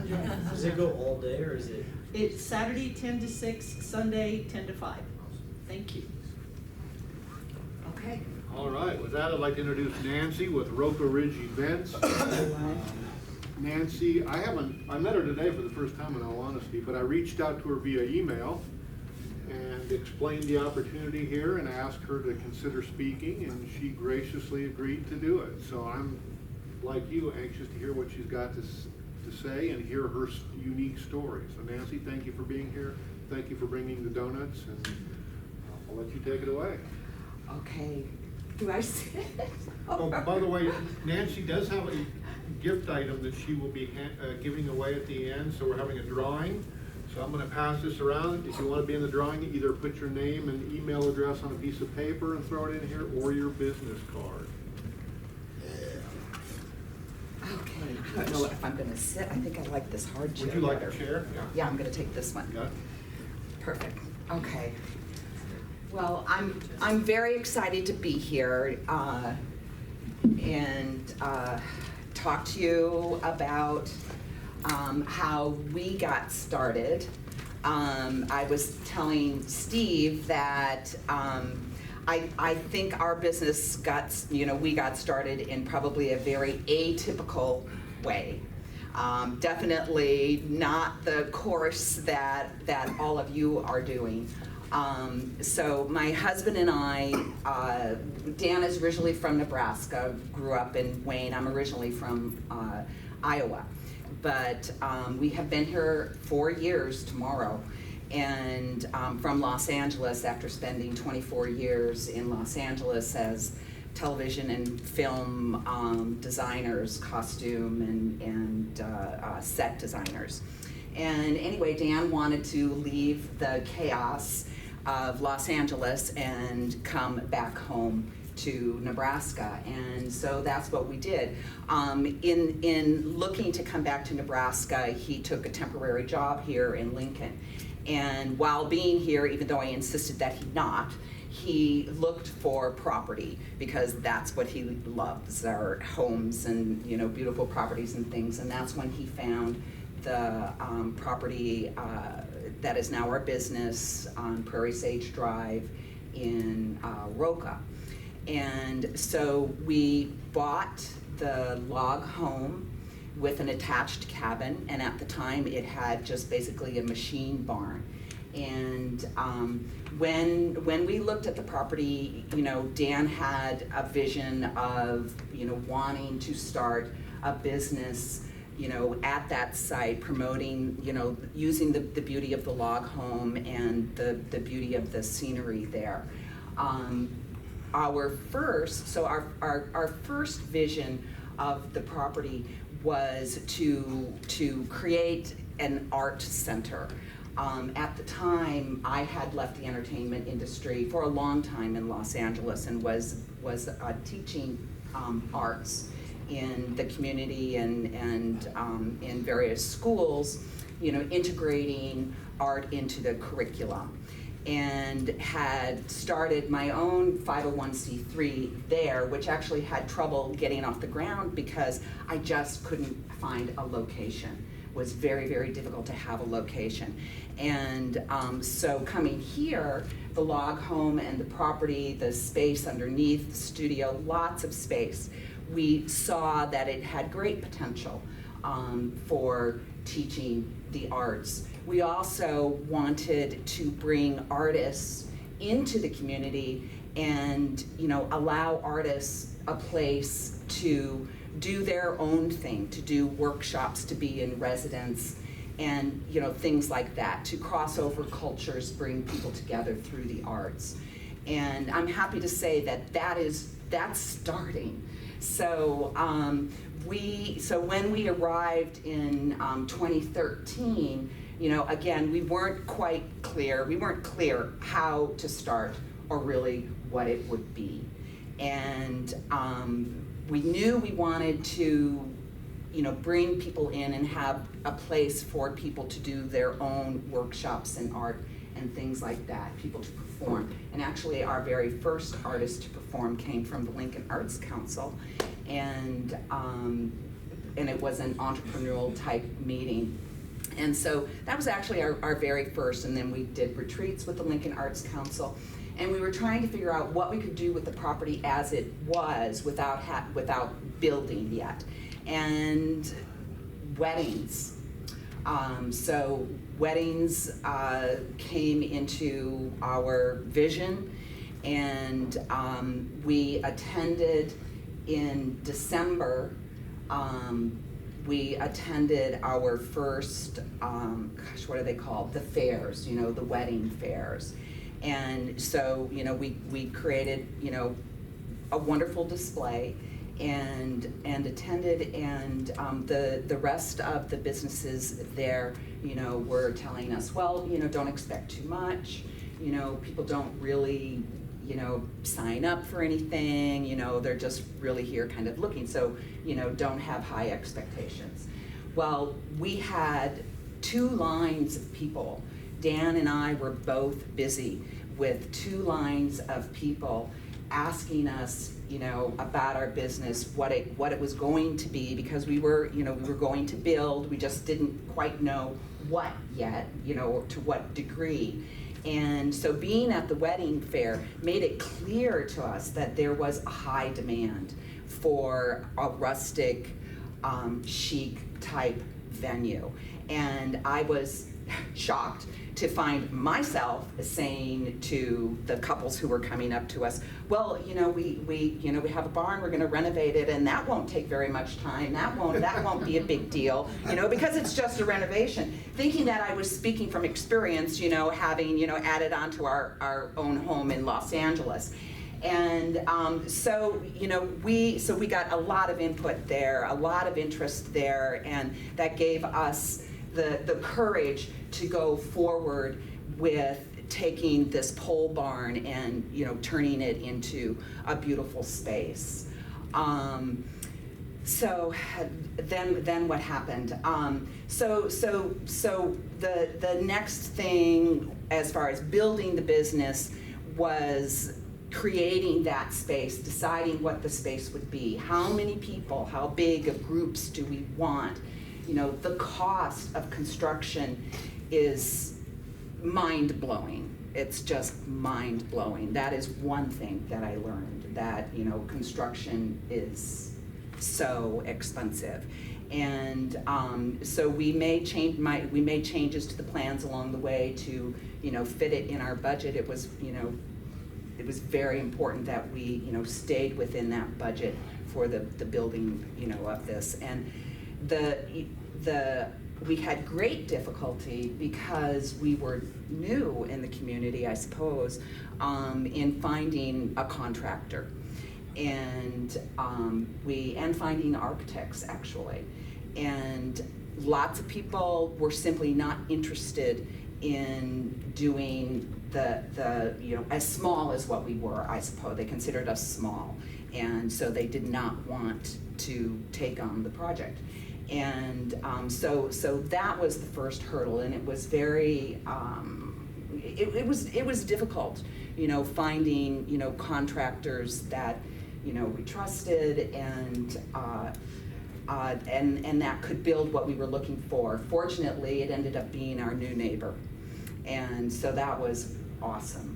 Does it go all day or is it? It's Saturday 10 to 6, Sunday 10 to 5. Thank you. Okay. All right, with that, I'd like to introduce Nancy with Roca Ridge Events. Nancy, I met her today for the first time in all honesty, but I reached out to her via email and explained the opportunity here and asked her to consider speaking, and she graciously agreed to do it. So I'm, like you, anxious to hear what she's got to say and hear her unique story. So Nancy, thank you for being here. Thank you for bringing the donuts, and I'll let you take it away. Okay. Do I sit? Oh, by the way, Nancy does have a gift item that she will be giving away at the end, so we're having a drawing. So I'm going to pass this around. If you want to be in the drawing, either put your name and email address on a piece of paper and throw it in here, or your business card. Okay. I don't know if I'm going to sit. I think I like this hard chair. Would you like better. a chair? Yeah, I'm going to take this one. Yeah. Perfect. Okay. Well, I'm very excited to be here and talk to you about how we got started. I was telling Steve that I think our business we got started in probably a very atypical way. Definitely not the course that all of you are doing. So my husband and I, Dan is originally from Nebraska, grew up in Wayne. I'm originally from Iowa, but we have been here 4 years tomorrow, and from Los Angeles after spending 24 years in Los Angeles as television and film designers, costume and set designers. And anyway, Dan wanted to leave the chaos of Los Angeles and come back home to Nebraska, and so that's what we did. In looking to come back to Nebraska, he took a temporary job here in Lincoln, and while being here, even though I insisted that he not, he looked for property because that's what he loves, our homes and beautiful properties and things, and that's when he found the property that is now our business on Prairie Sage Drive in Roca. And so we bought the log home with an attached cabin, and at the time it had just basically a machine barn. And when we looked at the property, Dan had a vision of wanting to start a business at that site, promoting, using the beauty of the log home and the beauty of the scenery there. Our first vision of the property was to create an art center. At the time, I had left the entertainment industry for a long time in Los Angeles and was teaching arts in the community and in various schools, integrating art into the curriculum, and had started my own 501c3 there, which actually had trouble getting off the ground because I just couldn't find a location. It was very, very difficult to have a location. And so coming here, the log home and the property, the space underneath the studio, lots of space, we saw that it had great potential for teaching the arts. We also wanted to bring artists into the community and allow artists a place to do their own thing, to do workshops, to be in residence, and things like that, to cross over cultures, bring people together through the arts. And I'm happy to say that that's starting. So when we arrived in 2013, again, we weren't quite clear. We weren't clear how to start or really what it would be. And we knew we wanted to, bring people in and have a place for people to do their own workshops and art and things like that, people to perform. And actually our very first artist to perform came from the Lincoln Arts Council. And and it was an entrepreneurial type meeting. And so that was actually our very first, and then we did retreats with the Lincoln Arts Council, and we were trying to figure out what we could do with the property as it was without building yet. And weddings. So weddings came into our vision, and we attended in December. We attended our first, what are they called? The fairs, you know, the wedding fairs. And so, you know, we created, you know, a wonderful display and attended, and the rest of the businesses there, you know, were telling us, well, you know, don't expect too much, you know, people don't really, you know, sign up for anything, you know, they're just really here kind of looking, so, you know, don't have high expectations. Well, we had 2 lines of people. Dan and I were both busy with 2 lines of people asking us, you know, about our business, what it was going to be, because we were, you know, we were going to build, we just didn't quite know what yet, you know, to what degree. And so being at the wedding fair made it clear to us that there was a high demand for a rustic, chic type venue. And I was shocked to find myself saying to the couples who were coming up to us, well, you know, we have a barn, we're gonna renovate it, and that won't take very much time, that won't be a big deal, you know, because it's just a renovation. Thinking that I was speaking from experience, you know, having, you know, added on to our own home in Los Angeles. And so, you know, we got a lot of input there, a lot of interest there, and that gave us the courage to go forward with taking this pole barn and, you know, turning it into a beautiful space. So then what happened? So the next thing as far as building the business was creating that space, deciding what the space would be, how many people, how big of groups do we want. You know, the cost of construction is mind-blowing. It's just mind-blowing. That is one thing that I learned, that, you know, construction is so expensive. And so we made changes to the plans along the way to, you know, fit it in our budget. It was, you know, it was very important that we, you know, stayed within that budget for the building, you know, of this. And we had great difficulty because we were new in the community, I suppose, in finding a contractor, and finding architects actually, and lots of people were simply not interested in doing the you know, as small as what we were, I suppose. They considered us small, and so they did not want to take on the project. And so that was the first hurdle, and it was very, it was difficult, you know, finding, you know, contractors that, you know, we trusted and that could build what we were looking for. Fortunately, it ended up being our new neighbor, and so that was awesome.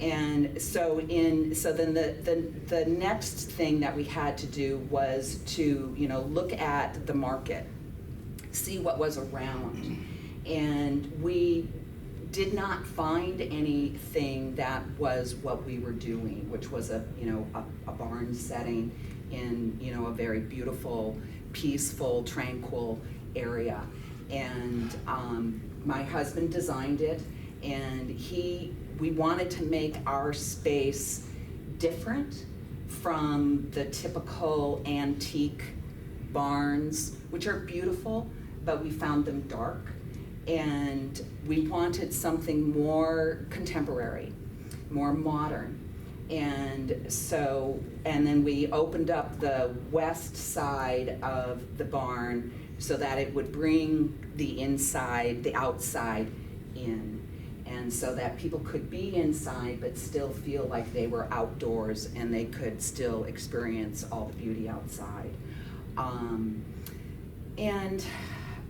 And so then the next thing that we had to do was to, you know, look at the market, see what was around, and we did not find anything that was what we were doing, which was a barn setting in, you know, a very beautiful, peaceful, tranquil area. And my husband designed it, and we wanted to make our space different from the typical antique barns, which are beautiful, but we found them dark. And we wanted something more contemporary, more modern. And then we opened up the west side of the barn so that it would bring the outside in. And so that people could be inside but still feel like they were outdoors and they could still experience all the beauty outside. And,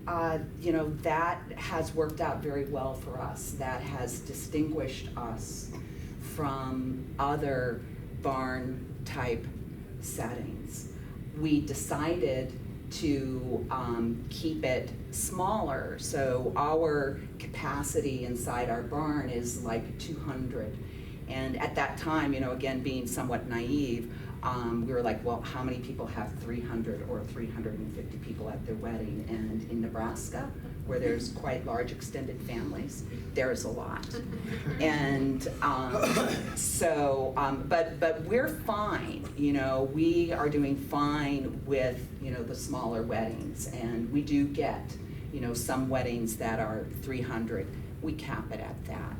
that has worked out very well for us. That has distinguished us from other barn-type settings. We decided to keep it smaller, so our capacity inside our barn is like 200. And at that time, again, being somewhat naive, we were like, well, how many people have 300 or 350 people at their wedding? And in Nebraska, where there's quite large extended families, there's a lot. And but we're fine, we are doing fine with, the smaller weddings. And we do get, some weddings that are 300. We cap it at that.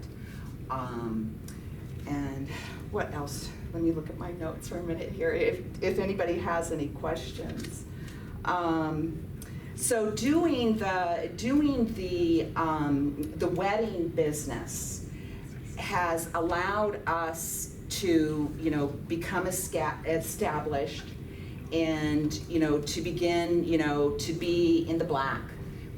And what else? Let me look at my notes for a minute here, if anybody has any questions. So doing the wedding business has allowed us to, become established and, to begin, to be in the black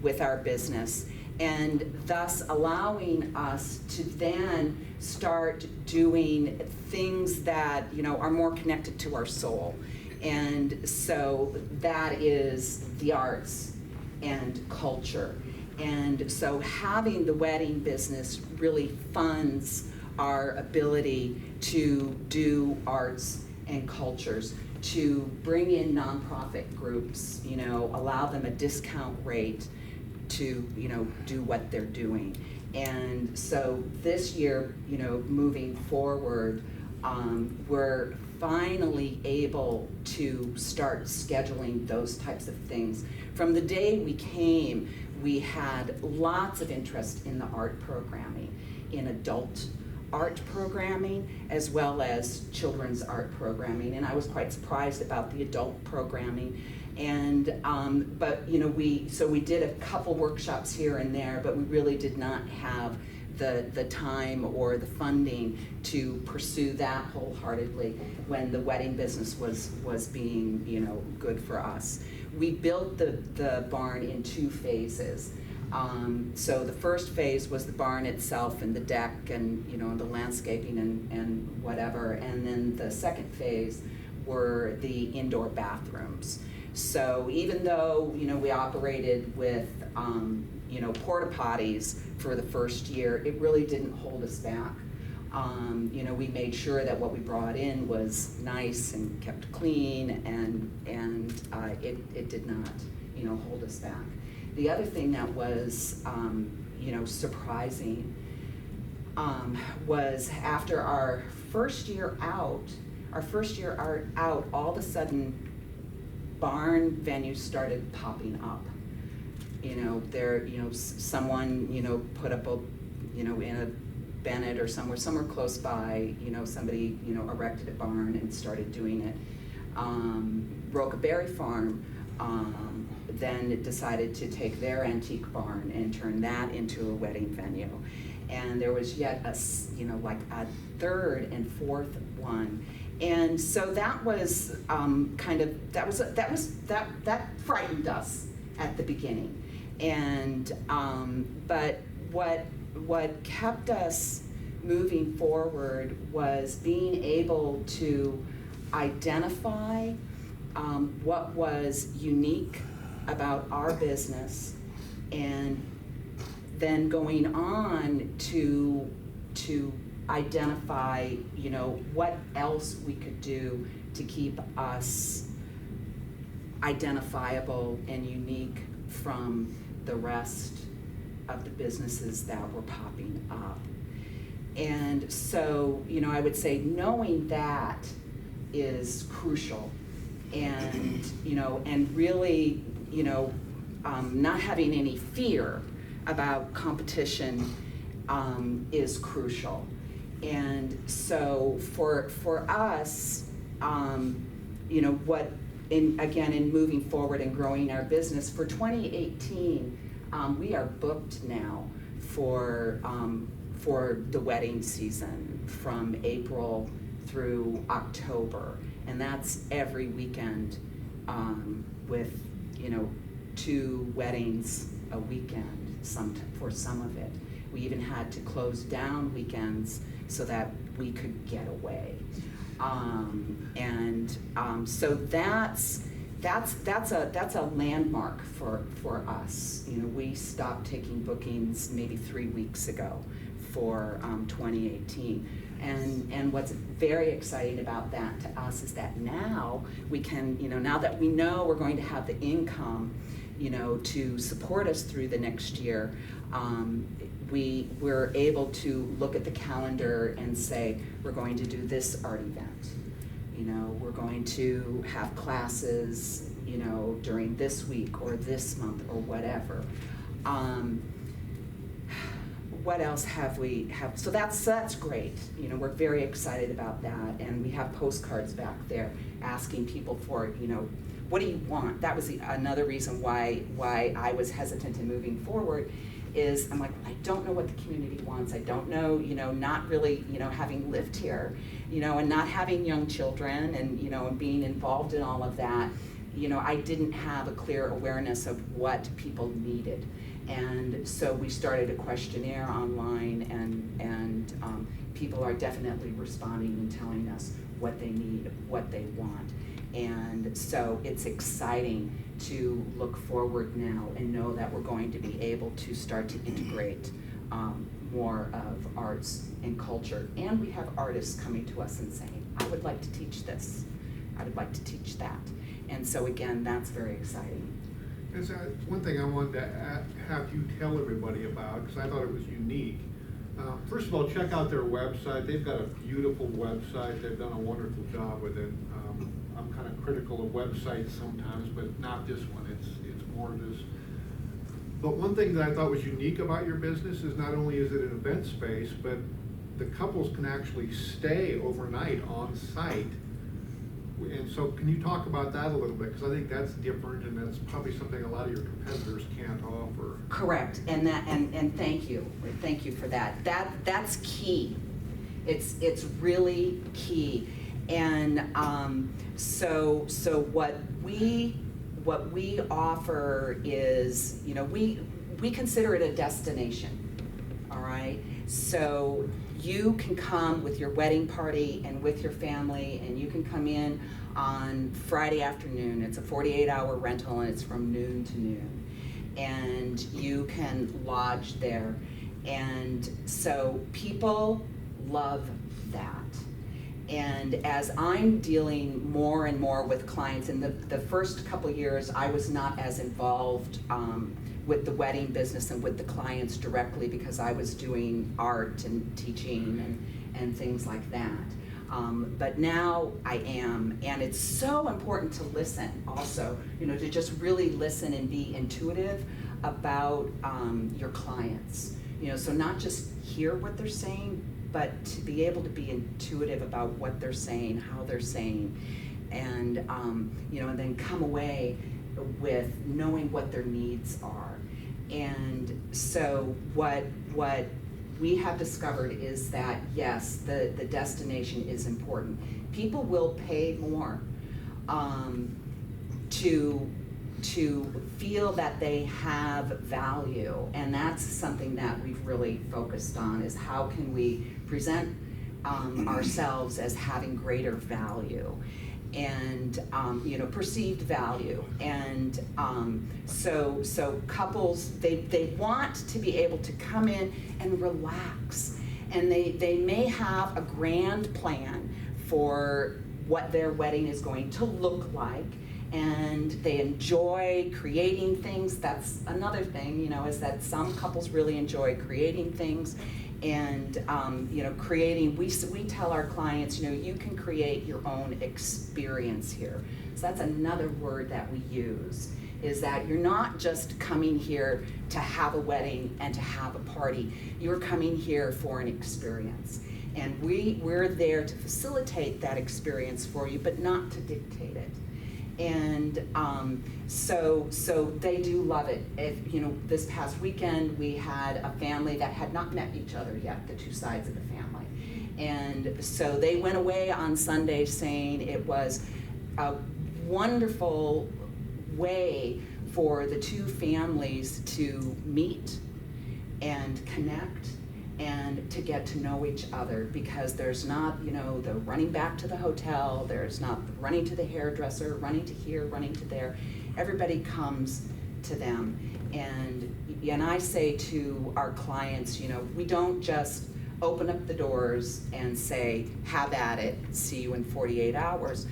with our business, and thus allowing us to then start doing things that, are more connected to our soul. And so that is the arts and culture. And so having the wedding business really funds our ability to do arts and cultures, to bring in nonprofit groups, allow them a discount rate to, do what they're doing. And so this year, moving forward, we're finally able to start scheduling those types of things. From the day we came, we had lots of interest in the art programming, in adult art programming, as well as children's art programming. And I was quite surprised about the adult programming. And, but, we did a couple workshops here and there, but we really did not have the time or the funding to pursue that wholeheartedly when the wedding business was being, good for us. We built the barn in 2 phases. So the first phase was the barn itself and the deck and, the landscaping and whatever. And then the second phase were the indoor bathrooms. So even though, we operated with, porta potties for the first year, it really didn't hold us back. We made sure that what we brought in was nice and kept clean, and it did not, hold us back. The other thing that was, surprising was after our first year out, all of a sudden, barn venues started popping up. Someone, put up a, in a Bennett or somewhere close by, somebody, erected a barn and started doing it. Roca Berry Farm then decided to take their antique barn and turn that into a wedding venue. And there was yet like a third and fourth one. And so that was that frightened us at the beginning. And but what kept us moving forward was being able to identify what was unique about our business, and then going on to identify, what else we could do to keep us identifiable and unique from the rest of the businesses that were popping up. And so, I would say knowing that is crucial, and, and really, not having any fear about competition is crucial. And so for us, in moving forward and growing our business, for 2018, we are booked now for the wedding season from April through October, and that's every weekend with 2 weddings a weekend for some of it. We even had to close down weekends so that we could get away. So that's a landmark for us. You know, we stopped taking bookings maybe 3 weeks ago for 2018. And what's very exciting about that to us is that now we can, you know, now that we know we're going to have the income, you know, to support us through the next year, we're able to look at the calendar and say, we're going to do this art event. You know, we're going to have classes, you know, during this week or this month or whatever. What else have we have? So that's great. You know, we're very excited about that, and we have postcards back there asking people for, you know, what do you want? That was another reason why I was hesitant in moving forward. Is I'm like, I don't know what the community wants. I don't know, you know, not really, you know, having lived here, you know, and not having young children and, you know, and being involved in all of that, you know, I didn't have a clear awareness of what people needed. And so we started a questionnaire online, and people are definitely responding and telling us what they need, what they want. And so it's exciting to look forward now and know that we're going to be able to start to integrate more of arts and culture. And we have artists coming to us and saying, I would like to teach this, I would like to teach that. And so again, that's very exciting. And so one thing I wanted to have you tell everybody about, because I thought it was unique. First of all, check out their website. They've got a beautiful website. They've done a wonderful job with it. I'm kind of critical of websites sometimes, but not this one. It's more this. But one thing that I thought was unique about your business is not only is it an event space, but the couples can actually stay overnight on site. And so can you talk about that a little bit? Because I think that's different, and that's probably something a lot of your competitors can't offer. Correct, and thank you for that. That's key. It's really key. And so what we offer is, you know, we consider it a destination. All right, so you can come with your wedding party and with your family, and you can come in on Friday afternoon. It's a 48-hour rental, and it's from noon to noon. And you can lodge there. And so people love that. And as I'm dealing more and more with clients, in the first couple years, I was not as involved with the wedding business and with the clients directly, because I was doing art and teaching and things like that. But now I am, and it's so important to listen also, you know, to just really listen and be intuitive about your clients. You know, so not just hear what they're saying, but to be able to be intuitive about what they're saying, how they're saying, and you know, and then come away with knowing what their needs are. And so what we have discovered is that, yes, the destination is important. People will pay more to feel that they have value, and that's something that we've really focused on, is how can we present ourselves as having greater value and you know, perceived value. And so couples, they want to be able to come in and relax, and they may have a grand plan for what their wedding is going to look like, and they enjoy creating things. That's another thing, you know, is that some couples really enjoy creating things. And you know, creating, we tell our clients, you know, you can create your own experience here. So that's another word that we use, is that you're not just coming here to have a wedding and to have a party. You're coming here for an experience. And we're there to facilitate that experience for you, but not to dictate it. And so they do love it. You know, this past weekend we had a family that had not met each other yet, the two sides of the family. And so they went away on Sunday saying it was a wonderful way for the two families to meet and connect and to get to know each other, because there's not, the running back to the hotel, there's not running to the hairdresser, running to here, running to there. Everybody comes to them. And I say to our clients, we don't just open up the doors and say, have at it, see you in 48 hours.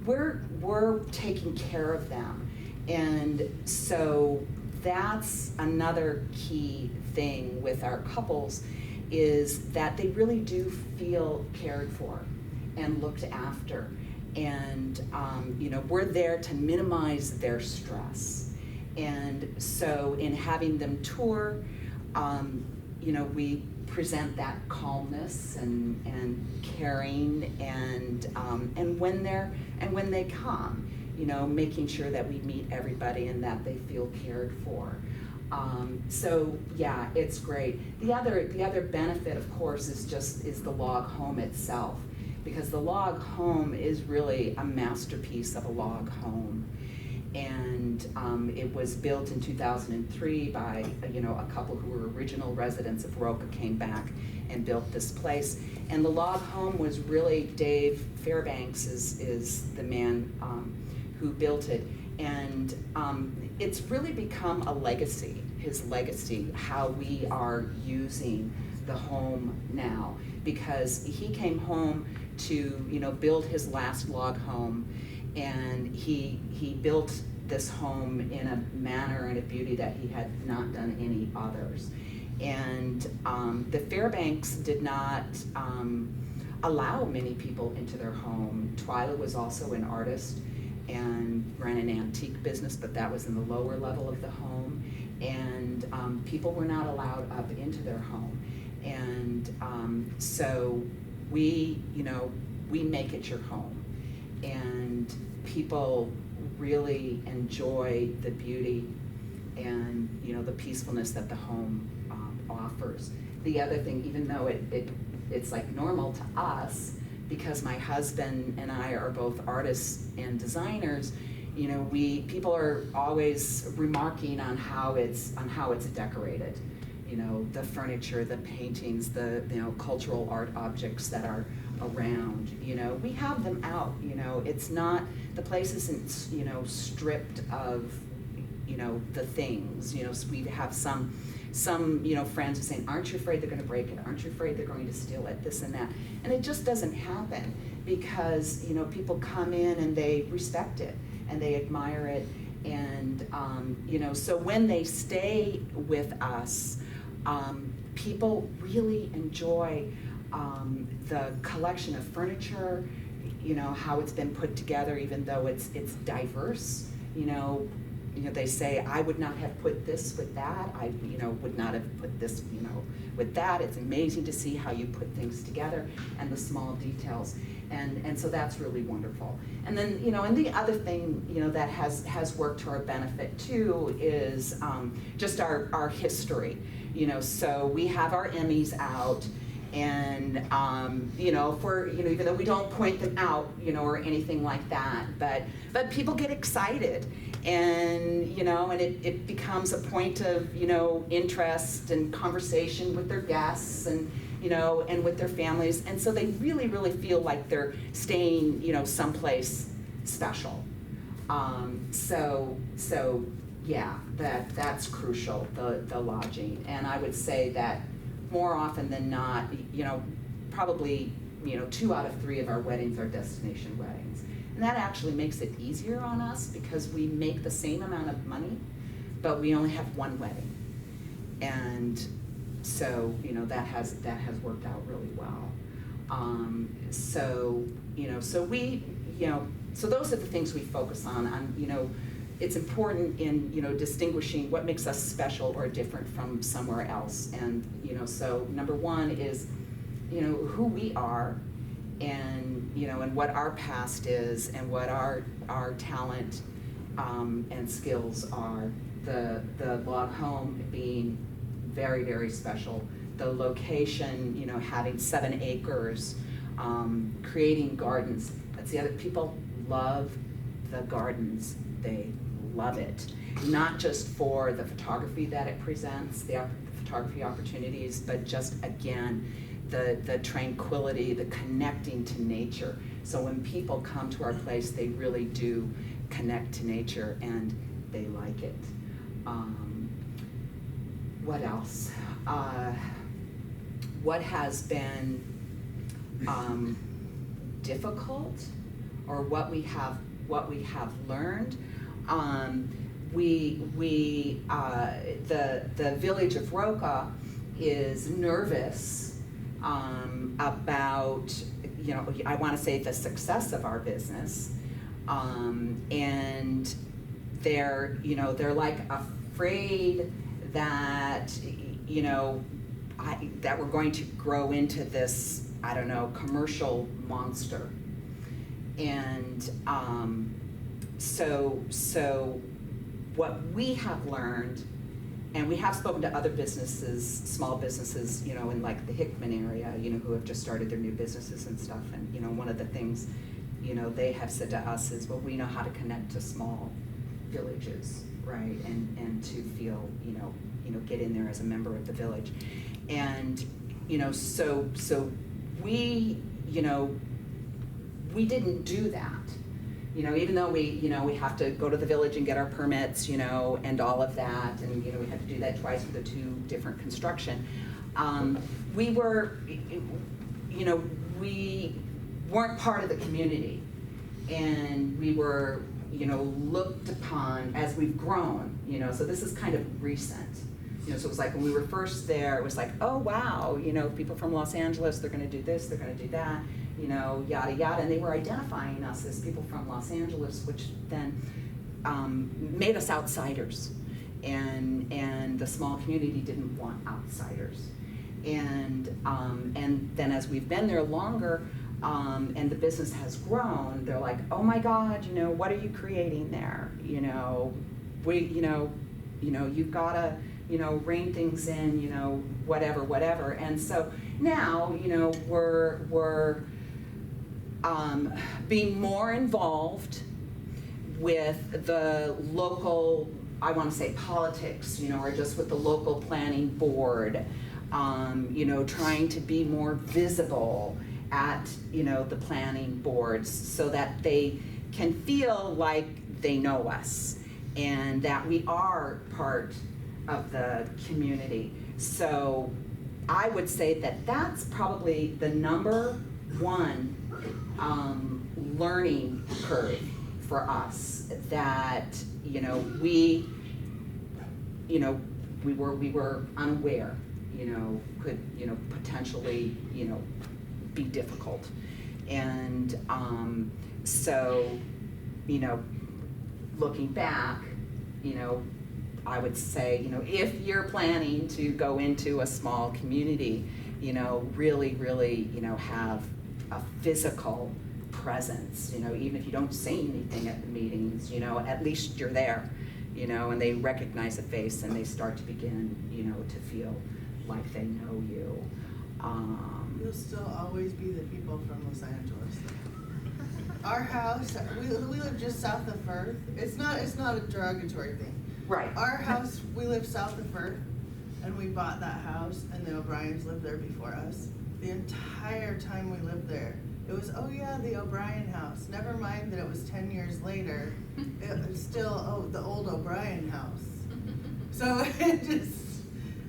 We're taking care of them. And so that's another key thing with our couples, is that they really do feel cared for and looked after. And we're there to minimize their stress. And so in having them tour, we present that calmness and caring, and when they come, making sure that we meet everybody and that they feel cared for. So yeah, it's great. The other benefit, of course, is the log home itself, because the log home is really a masterpiece of a log home. And it was built in 2003 by a couple who were original residents of Roca, came back and built this place. And the log home was really, Dave Fairbanks is the man who built it. And it's really become a legacy, his legacy, how we are using the home now. Because he came home to build his last log home, and he built this home in a manner and a beauty that he had not done any others. And the Fairbanks did not allow many people into their home. Twyla was also an artist and ran an antique business, but that was in the lower level of the home. And people were not allowed up into their home. And so we make it your home. And people really enjoy the beauty and the peacefulness that the home offers. The other thing, even though it's like normal to us, because my husband and I are both artists and designers, people are always remarking on how it's decorated. The furniture, the paintings, the cultural art objects that are around. We have them out. It's not, the place isn't stripped of the things. So we have some friends who say, aren't you afraid they're going to break it? Aren't you afraid they're going to steal it? This and that. And it just doesn't happen, because people come in and they respect it and they admire it. And so when they stay with us, people really enjoy the collection of furniture, how it's been put together, even though it's diverse. They say, I would not have put this with that. I would not have put this with that. It's amazing to see how you put things together and the small details. And so that's really wonderful. And then, and the other thing, that has worked to our benefit too is just our history. So we have our Emmys out, and if we're, even though we don't point them out, or anything like that, but people get excited, and and it becomes a point of interest and conversation with their guests, and and with their families, and so they really, really feel like they're staying someplace special. So yeah, that's crucial, the lodging. And I would say that more often than not, probably 2 out of 3 of our weddings are destination weddings. And that actually makes it easier on us, because we make the same amount of money, but we only have one wedding. And so, that has worked out really well. So we, so those are the things we focus on, it's important in, distinguishing what makes us special or different from somewhere else. And, so number one is, who we are, and, and what our past is, and what our talent and skills are. The log home being very, very special. The location, having 7 acres, creating gardens. That's the other, people love the gardens. They love it, not just for the photography that it presents, the photography opportunities, but just, again, the tranquility, the connecting to nature. So when people come to our place, they really do connect to nature and they like it. What else? What has been difficult, or what we have learned? The village of Roca is nervous about, I want to say, the success of our business, and they're like afraid that that we're going to grow into this, I don't know, commercial monster. And so what we have learned, and we have spoken to other businesses, small businesses, in like the Hickman area, who have just started their new businesses and stuff. And, one of the things, they have said to us is, well, we know how to connect to small villages, right? And to feel, get in there as a member of the village. And, so we, we didn't do that. Even though we have to go to the village and get our permits, and all of that, and, we had to do that twice for the 2 different construction. We were, we weren't part of the community, and we were, looked upon as we've grown, so this is kind of recent. So it was like when we were first there, it was like, oh wow, people from Los Angeles, they're gonna do this, they're gonna do that, yada yada, and they were identifying us as people from Los Angeles, which then made us outsiders, and the small community didn't want outsiders, and then as we've been there longer, and the business has grown, they're like, oh my God, what are you creating there? You've gotta, rein things in, whatever. And so now, we're being more involved with the local, I want to say politics, or just with the local planning board, trying to be more visible at, the planning boards so that they can feel like they know us and that we are part of the community. So I would say that that's probably the number 1 learning curve for us, that we were unaware could potentially be difficult. And so looking back, I would say, if you're planning to go into a small community, really, have a physical presence, even if you don't say anything at the meetings, at least you're there, and they recognize a face and they start to begin, to feel like they know you. You'll still always be the people from Los Angeles. Our house, we live just south of Firth. It's not a derogatory thing. Right. Our house, we live south of Firth, and we bought that house, and the O'Briens lived there before us. The entire time we lived there, it was, oh yeah, the O'Brien house. Never mind that it was 10 years later, it's still, the old O'Brien house. So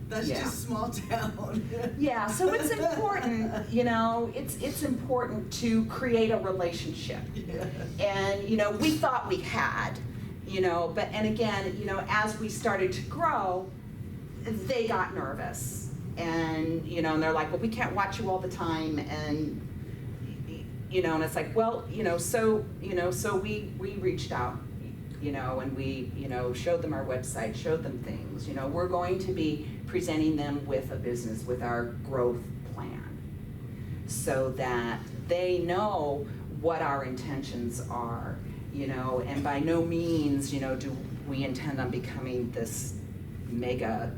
that's just small town. Yeah, so it's important, it's important to create a relationship. Yeah. And, we thought we had, but, and again, as we started to grow, they got nervous. And, and they're like, well, we can't watch you all the time. And, and it's like, well, so we reached out, and we, showed them our website, showed them things, we're going to be presenting them with a business, with our growth plan, so that they know what our intentions are, and by no means, do we intend on becoming this mega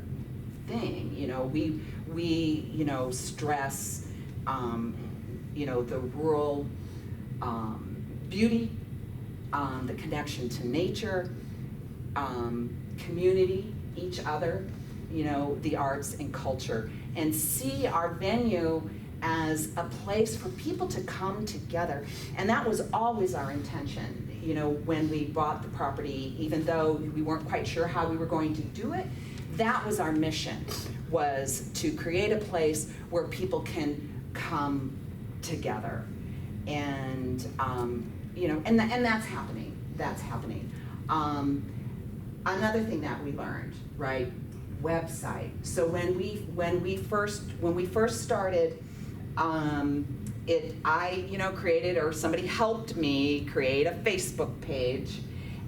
thing. We stress, the rural beauty, the connection to nature, community, each other, you know, the arts and culture, and see our venue as a place for people to come together. And that was always our intention, you know, when we bought the property, even though we weren't quite sure how we were going to do it. That was our mission, was to create a place where people can come together. And, you know, and that's happening, that's happening. Another thing that we learned, right, website. So when we first started, I, you know, created, or somebody helped me create a Facebook page,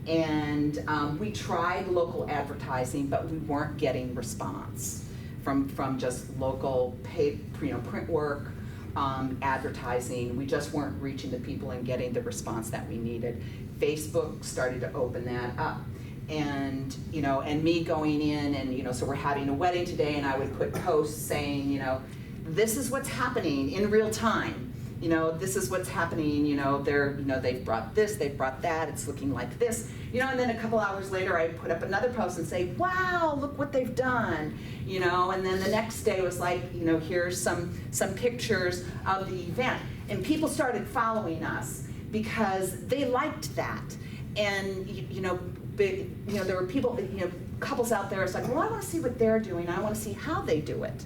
and we tried local advertising, but we weren't getting response from just local paid, you know, print work, advertising. We just weren't reaching the people and getting the response that we needed. Facebook started to open that up. And, you know, and me going in and, you know, so we're having a wedding today, and I would put posts saying, you know, this is what's happening in real time. You know, this is what's happening, you know, they've brought this, they've brought that, it's looking like this. You know, and then a couple hours later I put up another post and say, wow, look what they've done. You know, and then the next day was like, you know, here's some pictures of the event. And people started following us because they liked that. And, you know, there were people, you know, couples out there, it's like, well, I want to see what they're doing. I want to see how they do it.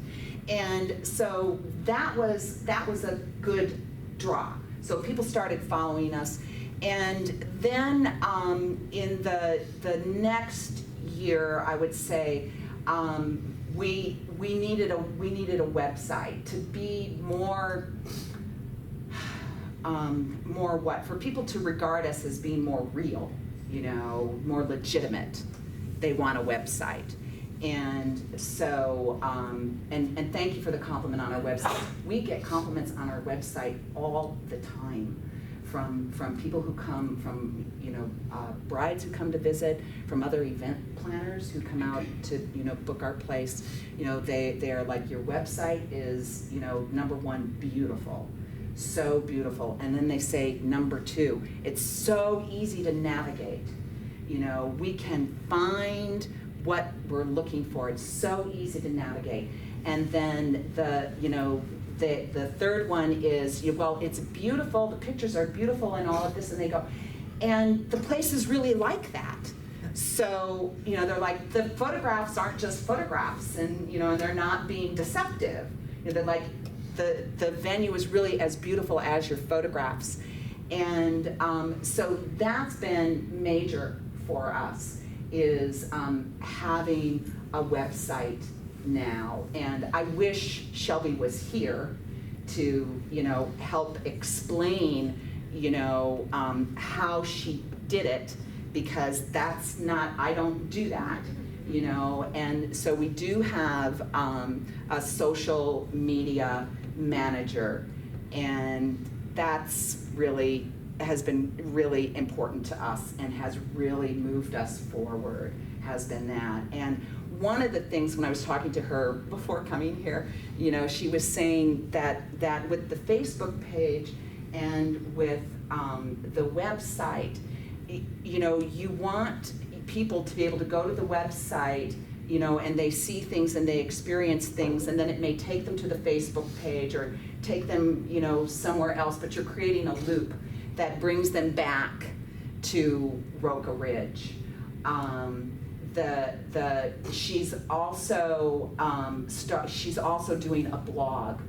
And so that was a good draw. So people started following us. And then in the next year, I would say, we needed a website to be more what, for people to regard us as being more real, you know, more legitimate. They want a website. And so, and thank you for the compliment on our website. We get compliments on our website all the time from people who come, from, you know, brides who come to visit, from other event planners who come out to, you know, book our place. You know, they are like, your website is, you know, number one, beautiful. So beautiful. And then they say, number two, it's so easy to navigate. You know, we can find what we're looking for. It's so easy to navigate. And then the third one is, well, it's beautiful, the pictures are beautiful and all of this, and they go, and the place is really like that. So, you know, they're like, the photographs aren't just photographs, and, you know, and they're not being deceptive. You know, they're like, the venue is really as beautiful as your photographs. And so that's been major for us, is having a website now. And I wish Shelby was here to, you know, help explain, you know, how she did it, because that's not, I don't do that, you know. And so we do have a social media manager, and that's really, has been really important to us and has really moved us forward, has been that. And one of the things, when I was talking to her before coming here, you know, she was saying that with the Facebook page and with the website, you know, you want people to be able to go to the website, you know, and they see things and they experience things, and then it may take them to the Facebook page or take them, you know, somewhere else, but you're creating a loop that brings them back to Roca Ridge. She's also doing a blog,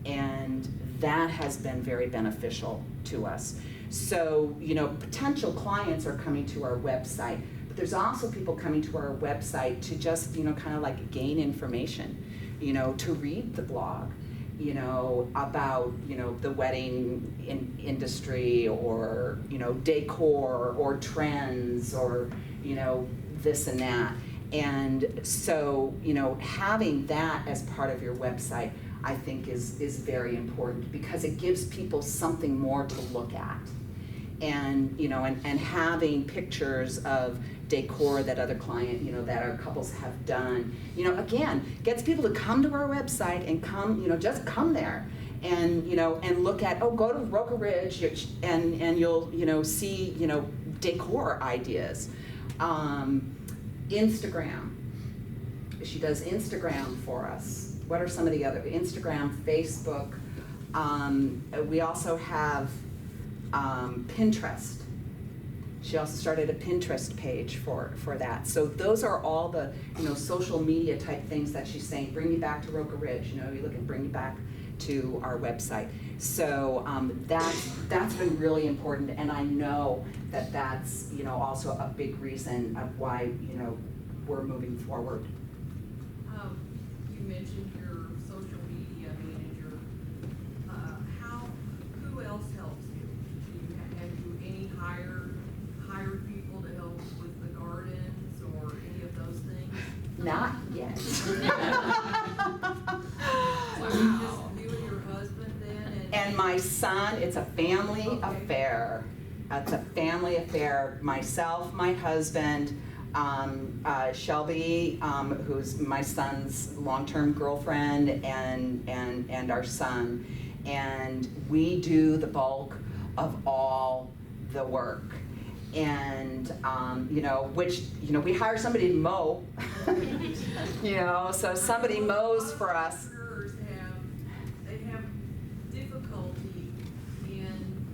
and that has been very beneficial to us. So, you know, potential clients are coming to our website, but there's also people coming to our website to just, you know, kind of like gain information, you know, to read the blog, you know, about, you know, the wedding industry, or, you know, decor or trends, or, you know, this and that. And so, you know, having that as part of your website, I think is very important, because it gives people something more to look at. And, you know, and having pictures of decor that other client, you know, that our couples have done, you know, again, gets people to come to our website and come, you know, just come there and, you know, and look at, oh, go to Roca Ridge, and you'll, you know, see, you know, decor ideas. Instagram. She does Instagram for us. What are some of the other? Instagram, Facebook. We also have Pinterest. She also started a Pinterest page for that. So those are all the, social media type things that she's saying, bring me back to Roca Ridge, you look at bring me back to our website. So that's been really important, and I know that that's, also a big reason of why, we're moving forward. You mentioned your social media manager. Who else helps you? Have you any hired people to help with the gardens or any of those things? Not yet. So just you and your husband then? And my son, it's a family affair. It's a family affair. Myself, my husband, Shelby, who's my son's long-term girlfriend, and our son. And we do the bulk of all the work. And, which, we hire somebody to mow, so somebody mows for us. They have difficulty in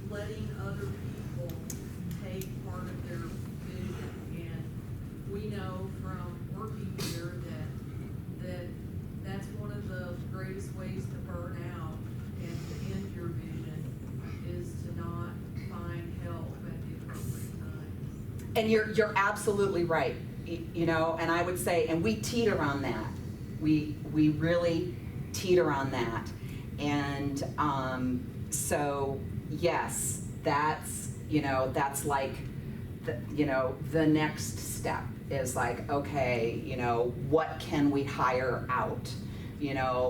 letting other people take part of their vision. And we know from working here that that's one of the greatest ways to burn out and to end your vision is to not find help at the appropriate times. And you're absolutely right, and I would say, and we teeter on that. We really teeter on that. And so yes, that's like the next step is like, okay, what can we hire out?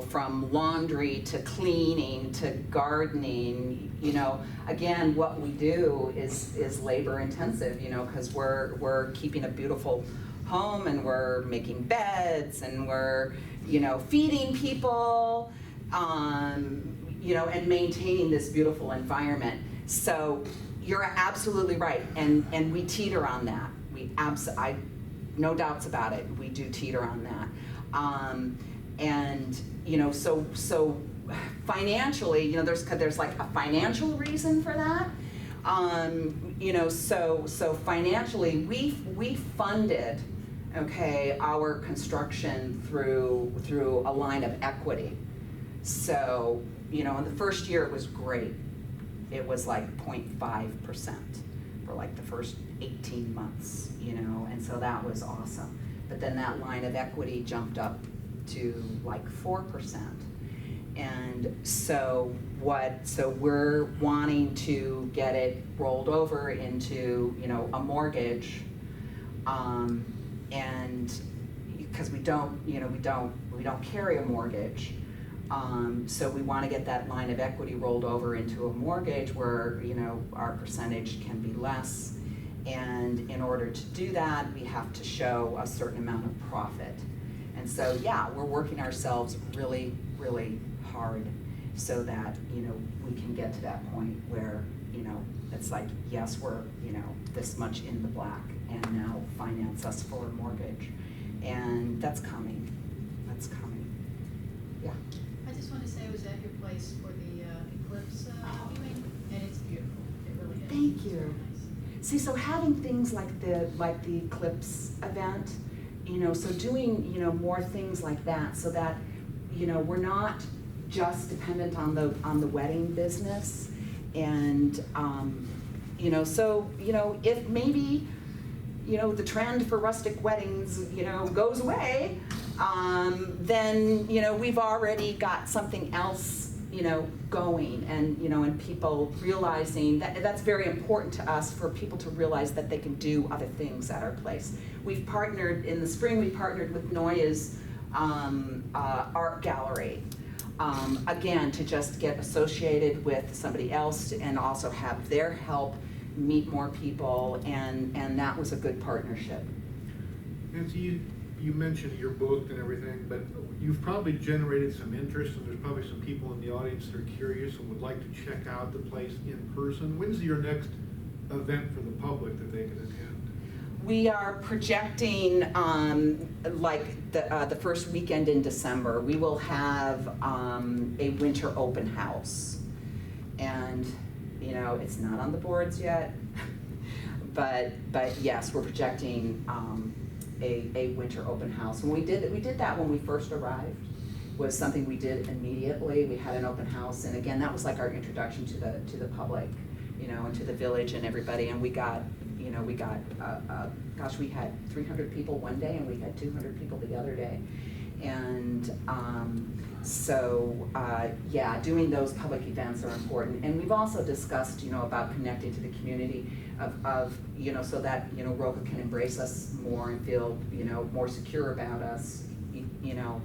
From laundry to cleaning to gardening, again, what we do is labor intensive, because we're keeping a beautiful home, and we're making beds, and we're, feeding people, and maintaining this beautiful environment. So you're absolutely right, and we teeter on that. No doubts about it. We do teeter on that. And so financially, there's like a financial reason for that. So financially, we funded, our construction through a line of equity. So, in the first year it was great. It was like 0.5% for like the first 18 months, and so that was awesome. But then that line of equity jumped up to like 4%. And so we're wanting to get it rolled over into, a mortgage, and because we don't carry a mortgage. So we want to get that line of equity rolled over into a mortgage where, our percentage can be less. And in order to do that, we have to show a certain amount of profit. And so, yeah, we're working ourselves really, really hard so that, we can get to that point where, it's like, yes, we're, this much in the black, and now finance us for a mortgage. And that's coming. That's coming. Yeah. I just want to say I was at your place for the eclipse viewing, and it's beautiful. It really is. Thank It's you. very nice. See, so having things like the eclipse event, so doing, more things like that, so that, we're not just dependent on the wedding business. And, so, if maybe, the trend for rustic weddings, goes away, then, we've already got something else, going, and people realizing that's very important to us, for people to realize that they can do other things at our place. We've partnered, in the spring, we partnered with Noya's art gallery, again, to just get associated with somebody else and also have their help meet more people, and that was a good partnership. Nancy, you mentioned you're booked and everything, but you've probably generated some interest, and there's probably some people in the audience that are curious and would like to check out the place in person. When's your next event for the public that they can attend? We are projecting, like the first weekend in December, we will have a winter open house. And, you know, it's not on the boards yet, but yes, we're projecting a winter open house. And we did that when we first arrived. Was something we did immediately. We had an open house, and again, that was like our introduction to the public, you know, and to the village and everybody. And we got, you know, gosh, we had 300 people one day, and we had 200 people the other day. And yeah, doing those public events are important. And we've also discussed, you know, about connecting to the community of you know, so that, you know, Roca can embrace us more and feel, you know, more secure about us, you know,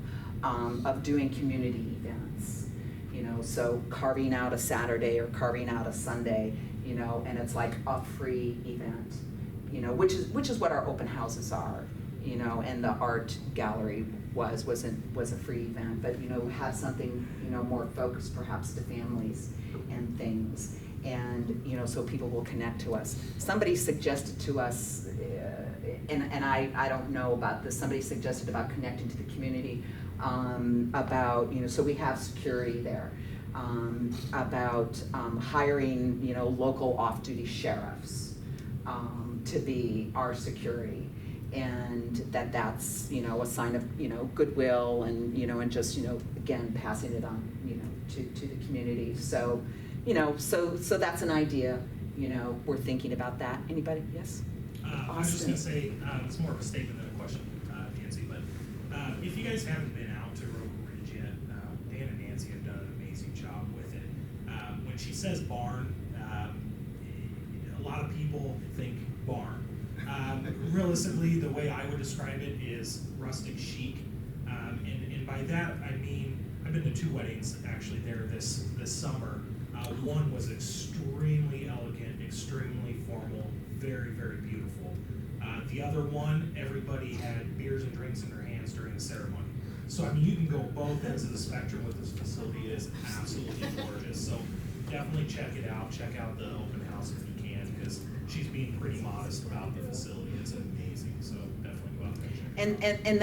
of doing community events, you know, so carving out a Saturday or carving out a Sunday, you know, and it's like a free event, you know, which is what our open houses are, you know, and the art gallery was a free event, but, you know, have something, you know, more focused perhaps to families and things, and, you know, so people will connect to us. Somebody suggested to us, and I don't know about this, somebody suggested about connecting to the community, about, you know, so we have security there, about hiring, you know, local off-duty sheriffs to be our security, and that's, you know, a sign of, you know, goodwill, and, you know, and just, you know, again, passing it on, you know, to the community. So, you know, so that's an idea, you know, we're thinking about that. Anybody? Yes? I was just going to say, it's more of a statement than a question, Nancy, but if you guys haven't been out to Roca Ridge yet, Dan and Nancy have done an amazing job with it. When she says barn, a lot of people think barn. Realistically, the way I would describe it is rustic chic, and by that I mean, I've been to 2 weddings actually there this summer. One was extremely elegant, extremely formal, very, very beautiful. The other one, everybody had beers and drinks in their hands during the ceremony. So, I mean, you can go both ends of the spectrum with this facility. It is absolutely gorgeous. So definitely check it out. Check out the open house if you can, because she's being pretty modest about the facility. It's amazing. So definitely go out there. And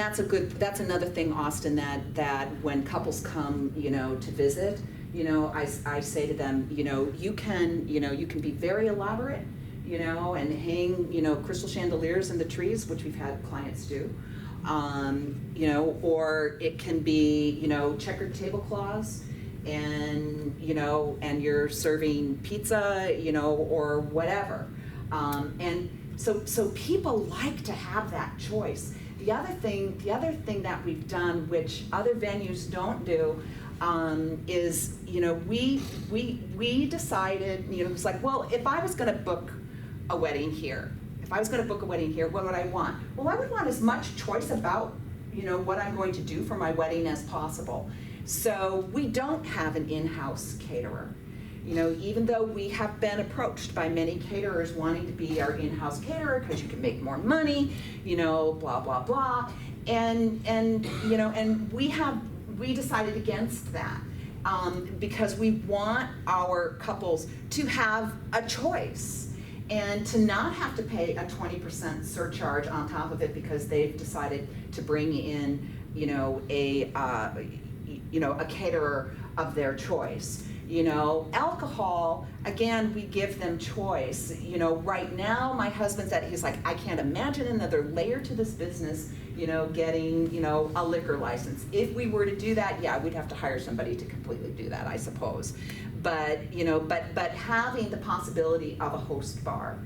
that's another thing, Austin, that when couples come, you know, to visit, you know, I say to them, you know, you can be very elaborate, you know, and hang, you know, crystal chandeliers in the trees, which we've had clients do, you know, or it can be, you know, checkered tablecloths, and, you know, and you're serving pizza, you know, or whatever. And so people like to have that choice. The other thing that we've done, which other venues don't do, is, you know, we decided, you know, it's like, well, if I was going to book a wedding here, what would I want? Well, I would want as much choice about, you know, what I'm going to do for my wedding as possible. So we don't have an in-house caterer. You know, even though we have been approached by many caterers wanting to be our in-house caterer because you can make more money, you know, blah, blah, blah. And you know, and we decided against that, because we want our couples to have a choice and to not have to pay a 20% surcharge on top of it because they've decided to bring in, you know, a caterer of their choice. You know, alcohol, again, we give them choice. You know, right now, my husband's he's like, I can't imagine another layer to this business, you know, getting, you know, a liquor license. If we were to do that, yeah, we'd have to hire somebody to completely do that, I suppose. But, you know, but having the possibility of a host bar,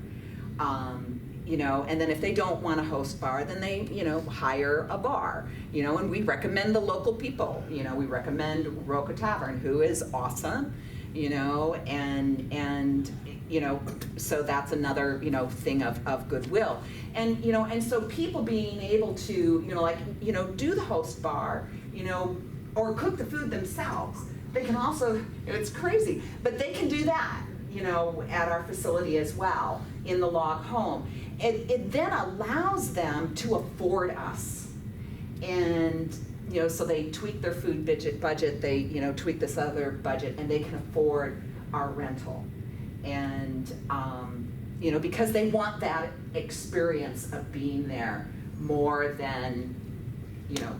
you know, and then if they don't want a host bar, then they, you know, hire a bar, you know, and we recommend the local people, you know, we recommend Roca Tavern, who is awesome, you know, and you know, so that's another, you know, thing of goodwill. And, you know, and so people being able to, you know, like, you know, do the host bar, you know, or cook the food themselves. They can also, it's crazy, but they can do that, you know, at our facility as well, in the log home. It then allows them to afford us. And, you know, so they tweak their food budget, they, you know, tweak this other budget, and they can afford our rental. And you know, because they want that experience of being there more than, you know,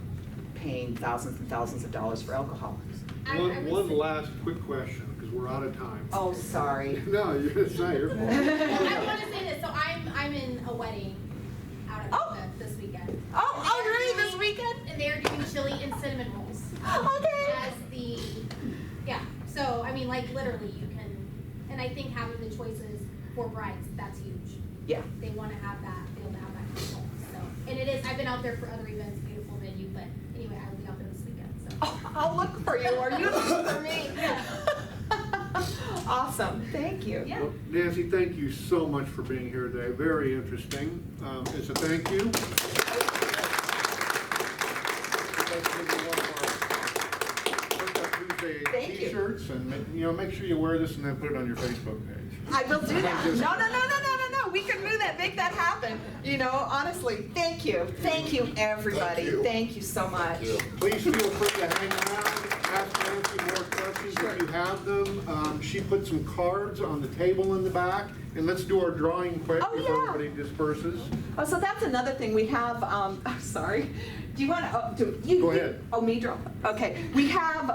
paying thousands and thousands of dollars for alcohol. One last quick question, because we're out of time. Oh, sorry. No, it's not your fault. I want to say this, so I'm in a wedding out at Oh. this weekend. Oh, really, this weekend? And they are doing chili and cinnamon rolls. Okay. As the, yeah, so, I mean, like, literally, you can, and I think having the choices for brides, that's huge. Yeah. They want to have that, be able to have that control, so. And it is, I've been out there for other events, beautiful venue, but anyway, I will be out there this weekend, so. Oh, I'll look for you, or you look for me. Awesome, thank you. Yeah. Well, Nancy, thank you so much for being here today. Very interesting. It's a thank you. Let's give you one more. Workout Tuesday Thank you. T-shirts, and you know, make sure you wear this and then put it on your Facebook page. I will do that. Just- No, we can move that, make that happen. You know, honestly, thank you, everybody. Thank you. Thank you so much. Please feel free to hang around, ask Nancy more questions if you have them. She put some cards on the table in the back, and let's do our drawing quick Oh, before yeah. everybody disperses. Oh, so that's another thing we have, sorry. Do you want to, do you? Go ahead. Oh, me draw? Okay, we have,